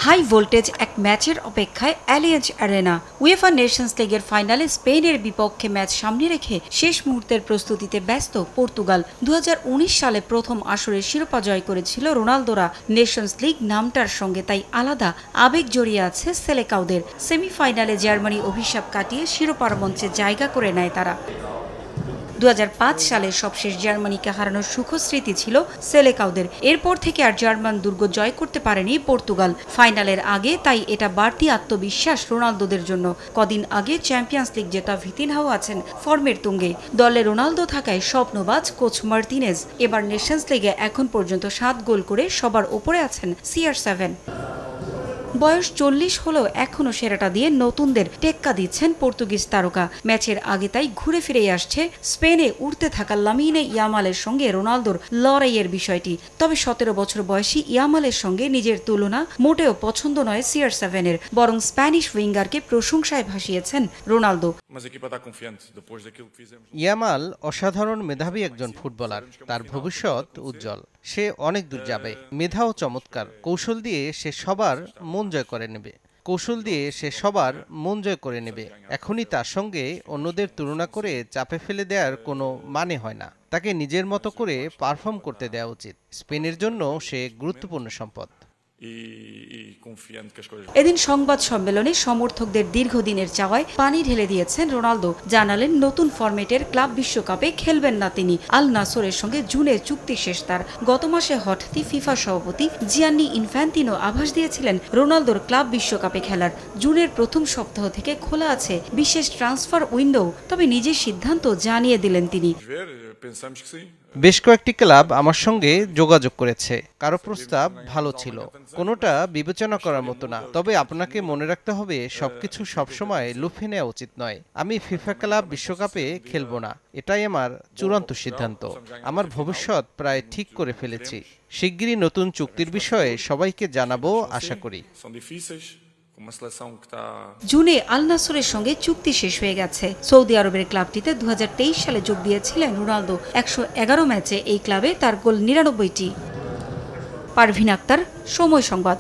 High voltage এক ম্যাচের অপেক্ষায় অ্যালিয়েঞ্জ অ্যারেনা। উয়েফা নেশনস লিগের ফাইনালে স্পেনের বিপক্ষে ম্যাচ সামনে রেখে শেষ মুহূর্তের প্রস্তুতিতে ব্যস্ত পর্তুগাল। 2019 সালে প্রথম আসরের শিরোপা জয় করেছিল রোনালদোরা। নেশনস লিগ নামটার সঙ্গে তাই আলাদা আবেগ জড়িয়ে আছে সেলেকাউদের। সেমিফাইনালে জার্মানি অভিশাপ কাটিয়ে শিরোপার মঞ্চে জায়গা করে নেয় তারা। 2005 সালে সবশেষ জার্মানিকে হারানোর সুখস্মৃতি ছিল সেলেকাউদের। এরপর থেকে আর জার্মান দুর্গ জয় করতে পারেনি পর্তুগাল। ফাইনালের আগে তাই এটা বাড়তি আত্মবিশ্বাস রোনালদোদের জন্য। কদিন আগে চ্যাম্পিয়ন্স লিগ জেতা ভিতিনহাও আছেন ফর্মের তুঙ্গে। দলে রোনালদো থাকায় স্বপ্নবাজ কোচ মার্টিনেজ। এবার নেশনস লিগে এখন পর্যন্ত 7 গোল করে সবার ওপরে আছেন CR7। বয়স 40 হলেও এখনও সেরাটা দিয়ে নতুনদের টেক্কা দিচ্ছেন পর্তুগিজ তারকা। ম্যাচের আগে তাই ঘুরে ফিরে আসছে স্পেনে উঠতে থাকা লামিনে ইয়ামালের সঙ্গে রোনালদোর লড়াইয়ের বিষয়টি। তবে 17 বছর বয়সী ইয়ামালের সঙ্গে নিজের তুলনা মোটেও পছন্দ নয় CR7-এর, বরং স্প্যানিশ উইঙ্গারকে প্রশংসায় ভাসিয়েছেন রোনালদো। ইয়ামাল অসাধারণ মেধাবী একজন ফুটবলার, তার ভবিষ্যৎ উজ্জ্বল। সে অনেক দূর যাবে। মেধাও চমৎকার। কৌশল দিয়ে সে সবার মন জয় করে নেবে। এখনই তার সঙ্গে অন্যদের তুলনা করে চাপে ফেলে দেওয়ার কোনো মানে হয় না। তাকে নিজের মতো করে পারফর্ম করতে দেওয়া উচিত। স্পেনের জন্য সে গুরুত্বপূর্ণ সম্পদ। এদিন সংবাদ সম্মেলনে সমর্থকদের দীর্ঘদিনের চাওয়ায় পানি ঢেলে দিয়েছেন রোনালদো। জানালেন নতুন ফরম্যাটের ক্লাব বিশ্বকাপে খেলবেন না তিনি। আল নাসরের সঙ্গে জুনে চুক্তি শেষ তার। গত মাসে হঠাৎই ফিফা সভাপতি জিয়ান্নি ইনফ্যান্তিনো আভাস দিয়েছিলেন রোনালদোর ক্লাব বিশ্বকাপে খেলার। জুনের প্রথম সপ্তাহ থেকে খোলা আছে বিশেষ ট্রান্সফার উইন্ডো, তবে নিজের সিদ্ধান্ত জানিয়ে দিলেন তিনি। বেশ কয়েকটি ক্লাব আমার সঙ্গে যোগাযোগ করেছে। কারো প্রস্তাব ভালো ছিল, কোনোটা বিবেচনা করার মতো না। তবে আপনাকে মনে রাখতে হবে, সবকিছু সবসময় লুফে নেওয়া উচিত নয়। আমি ফিফা ক্লাব বিশ্বকাপে খেলবো না, এটাই আমার চূড়ান্ত সিদ্ধান্ত। আমার ভবিষ্যৎ প্রায় ঠিক করে ফেলেছি। শিগগিরই নতুন চুক্তির বিষয়ে সবাইকে জানাবো আশা করি। জুনে আল নাসরের সঙ্গে চুক্তি শেষ হয়ে গেছে। সৌদি আরবের ক্লাবটিতে 2023 সালে যোগ দিয়েছিলেন রোনালদো। 111 ম্যাচে এই ক্লাবে তার গোল 99টি। পারভিন আক্তার, সময় সংবাদ।